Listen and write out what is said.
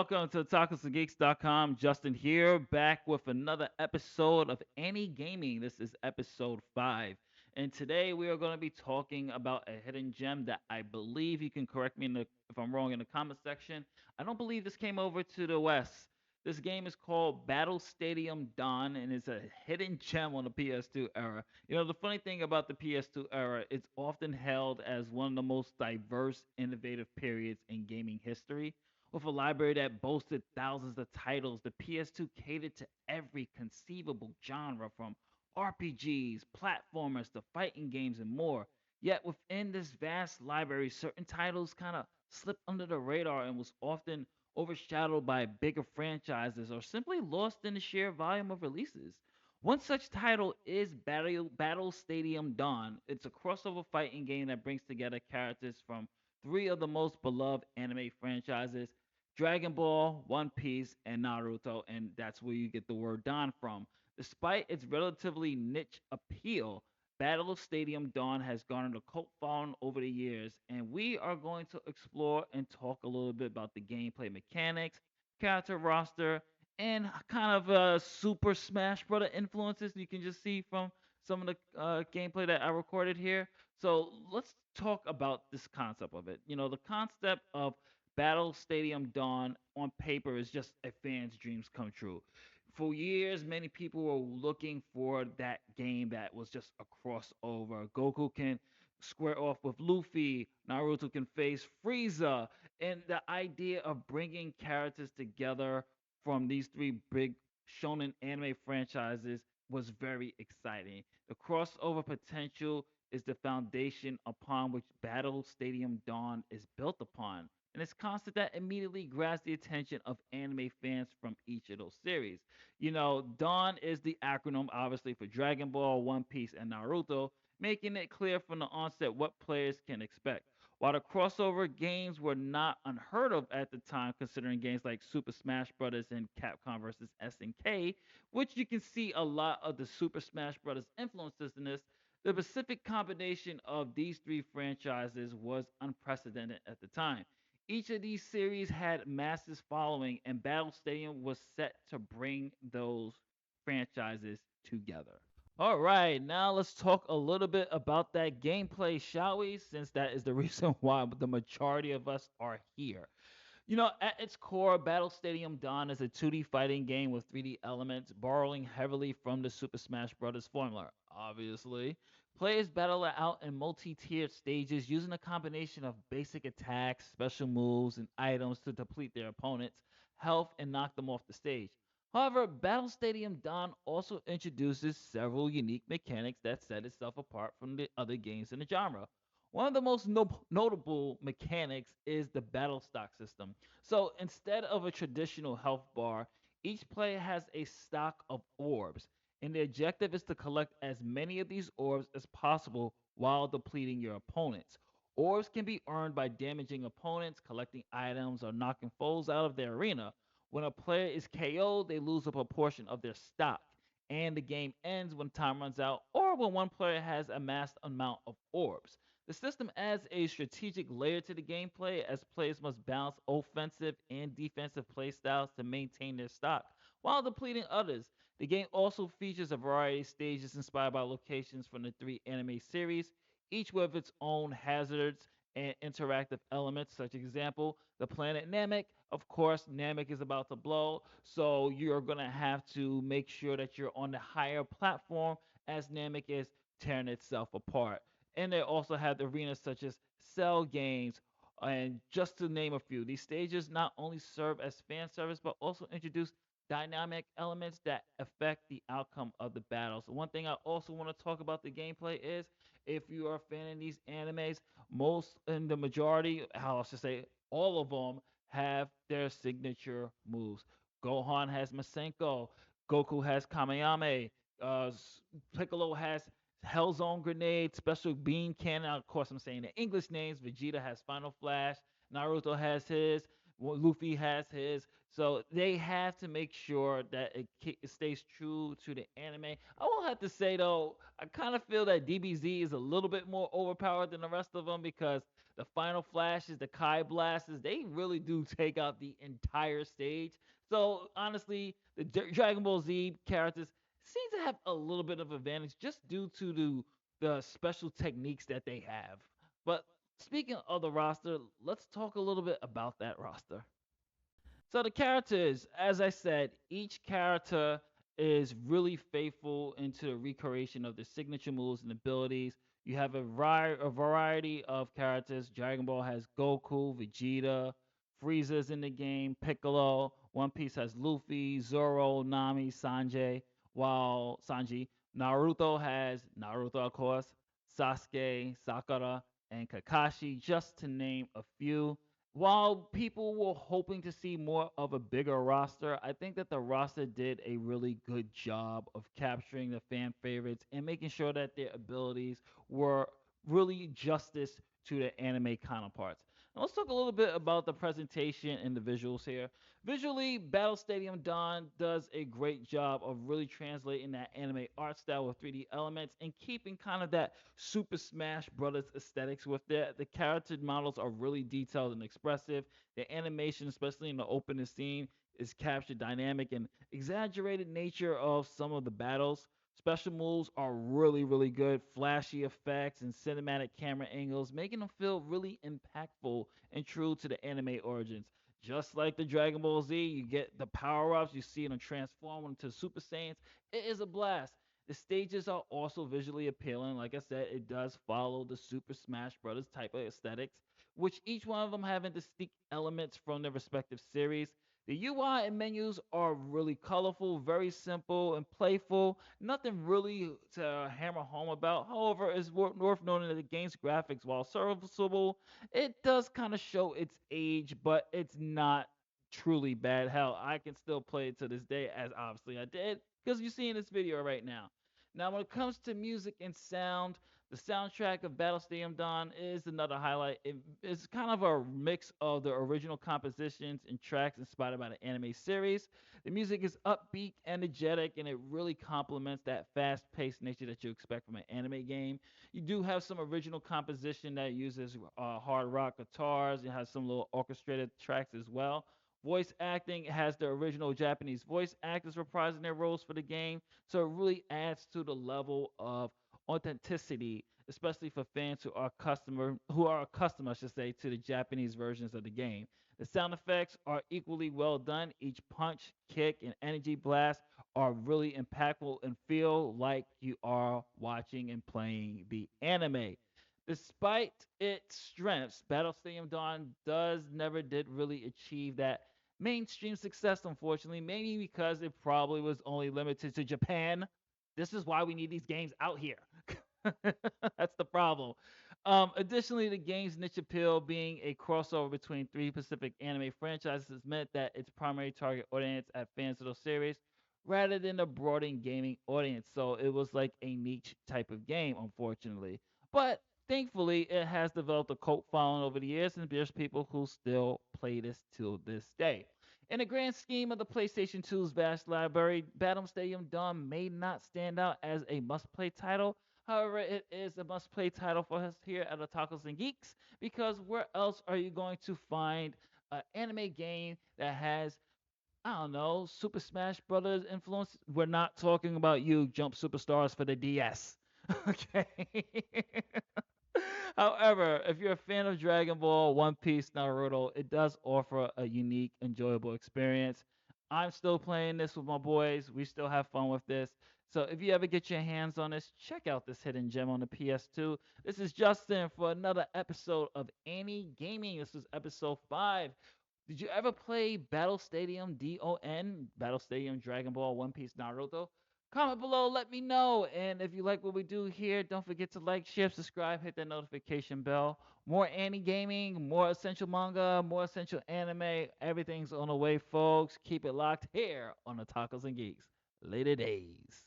welcome to TacosandGeeks.com. Justin here, back with another episode of Any Gaming. This is episode 5. And today we are going to be talking about a hidden gem that I believe you can correct me if I'm wrong in the comment section. I don't believe this came over to the West. This game is called Battle Stadium D.O.N. and it's a hidden gem on the PS2 era. The funny thing about the PS2 era, it's often held as one of the most diverse, innovative periods in gaming history. With a library that boasted thousands of titles, the PS2 catered to every conceivable genre from RPGs, platformers, to fighting games, and more. Yet within this vast library, certain titles kind of slipped under the radar and was often overshadowed by bigger franchises or simply lost in the sheer volume of releases. One such title is Battle Stadium Dawn. It's a crossover fighting game that brings together characters from three of the most beloved anime franchises: Dragon Ball, One Piece, and Naruto, and that's where you get the word Dawn from. Despite its relatively niche appeal, Battle of Stadium Dawn has garnered a cult following over the years, and we are going to explore and talk a little bit about the gameplay mechanics, character roster, and kind of Super Smash Brother influences you can just see from some of the gameplay that I recorded here. So let's talk about this concept of it. The concept of Battle Stadium Dawn on paper is just a fan's dreams come true. For years, many people were looking for that game that was just a crossover. Goku can square off with Luffy, Naruto can face Frieza, and the idea of bringing characters together from these three big shonen anime franchises was very exciting. The crossover potential is the foundation upon which Battle Stadium Dawn is built upon, and it's concept that immediately grabs the attention of anime fans from each of those series. Dawn is the acronym obviously for Dragon Ball, One Piece, and Naruto, making it clear from the onset what players can expect. While the crossover games were not unheard of at the time, considering games like Super Smash Bros. And Capcom versus SNK, which you can see a lot of the Super Smash Bros. Influences in this, the specific combination of these three franchises was unprecedented at the time. Each of these series had massive following, and Battle Stadium was set to bring those franchises together. All right, now let's talk a little bit about that gameplay, shall we? Since that is the reason why the majority of us are here. At its core, Battle Stadium Dawn is a 2D fighting game with 3D elements, borrowing heavily from the Super Smash Bros. Formula. Obviously, players battle it out in multi-tiered stages using a combination of basic attacks, special moves, and items to deplete their opponents' health and knock them off the stage. However, Battle Stadium Dawn also introduces several unique mechanics that set itself apart from the other games in the genre. One of the most notable mechanics is the battle stock system. So instead of a traditional health bar, each player has a stock of orbs, and the objective is to collect as many of these orbs as possible while depleting your opponents. Orbs can be earned by damaging opponents, collecting items, or knocking foes out of their arena. When a player is KO'd, they lose a proportion of their stock, and the game ends when time runs out or when one player has amassed amount of orbs. The system adds a strategic layer to the gameplay as players must balance offensive and defensive playstyles to maintain their stock while depleting others. The game also features a variety of stages inspired by locations from the three anime series, each with its own hazards and interactive elements. Such example, the planet Namek. Of course, Namek is about to blow, so you're gonna have to make sure that you're on the higher platform as Namek is tearing itself apart. And they also have arenas such as cell games, and just to name a few. These stages not only serve as fan service, but also introduce dynamic elements that affect the outcome of the battle. So one thing I also want to talk about the gameplay is, if you are a fan of these animes, most and the majority, how I should say, all of them have their signature moves. Gohan has Masenko, Goku has Kamehameha, Piccolo has Hellzone Grenade, Special Beam Cannon. Of course, I'm saying the English names. Vegeta has Final Flash. Naruto has his. Luffy has his. So they have to make sure that it stays true to the anime. I will have to say though, I kind of feel that DBZ is a little bit more overpowered than the rest of them because the final flashes, the Kai blasts, they really do take out the entire stage. So honestly, the Dragon Ball Z characters seem to have a little bit of advantage just due to the special techniques that they have. But speaking of the roster, let's talk a little bit about that roster. So the characters, as I said, each character is really faithful into the recreation of their signature moves and abilities. You have a variety of characters. Dragon Ball has Goku, Vegeta, Frieza's in the game, Piccolo. One Piece has Luffy, Zoro, Nami, Sanji. Naruto has Naruto, of course, Sasuke, Sakura, and Kakashi, just to name a few. While people were hoping to see more of a bigger roster, I think that the roster did a really good job of capturing the fan favorites and making sure that their abilities were really justice to their anime counterparts. Now let's talk a little bit about the presentation and the visuals here. Visually, Battle Stadium D.O.N does a great job of really translating that anime art style with 3D elements and keeping kind of that Super Smash Brothers aesthetics with it. The character models are really detailed and expressive. The animation, especially in the opening scene, is captured dynamic and exaggerated nature of some of the battles. Special moves are really, really good. Flashy effects and cinematic camera angles, making them feel really impactful and true to the anime origins. Just like the Dragon Ball Z, you get the power ups, you see them transform into Super Saiyans. It is a blast. The stages are also visually appealing. Like I said, it does follow the Super Smash Brothers type of aesthetics, which each one of them having distinct elements from their respective series. The UI and menus are really colorful, very simple and playful. Nothing really to hammer home about. However, it's worth noting that the game's graphics, while serviceable, it does kind of show its age, but it's not truly bad. Hell, I can still play it to this day, as obviously I did, because you're seeing this video right now. Now, when it comes to music and sound, the soundtrack of Battle Stadium D.O.N is another highlight. It's kind of a mix of the original compositions and tracks inspired by the anime series. The music is upbeat, energetic, and it really complements that fast-paced nature that you expect from an anime game. You do have some original composition that uses hard rock guitars. It has some little orchestrated tracks as well. Voice acting has the original Japanese voice actors reprising their roles for the game, so it really adds to the level of authenticity, especially for fans who are accustomed, I should say, to the Japanese versions of the game. The sound effects are equally well done. Each punch, kick, and energy blast are really impactful and feel like you are watching and playing the anime. Despite its strengths, Battle Stadium Dawn does never did really achieve that mainstream success, unfortunately, maybe because it probably was only limited to Japan. This is why we need these games out here. That's the problem. Additionally, the game's niche appeal being a crossover between three Pacific anime franchises meant that its primary target audience at fans of those series rather than a broadened gaming audience. So it was like a niche type of game, unfortunately. But thankfully, it has developed a cult following over the years, and there's people who still play this till this day. In the grand scheme of the PlayStation 2's vast library, Battle Stadium Dawn may not stand out as a must play title. However, it is a must play title for us here at Otakus and Geeks because where else are you going to find an anime game that has, I don't know, Super Smash Brothers influence? We're not talking about you, Jump Superstars for the DS. Okay. However, if you're a fan of Dragon Ball, One Piece, Naruto, it does offer a unique, enjoyable experience. I'm still playing this with my boys. We still have fun with this. So if you ever get your hands on this, check out this hidden gem on the PS2. This is Justin for another episode of Any Gaming. This is episode 5. Did you ever play Battle Stadium D.O.N? Battle Stadium Dragon Ball One Piece Naruto? Comment below, let me know. And if you like what we do here, don't forget to like, share, subscribe, hit that notification bell. More anime gaming, more essential manga, more essential anime. Everything's on the way, folks. Keep it locked here on the Tacos and Geeks. Later days.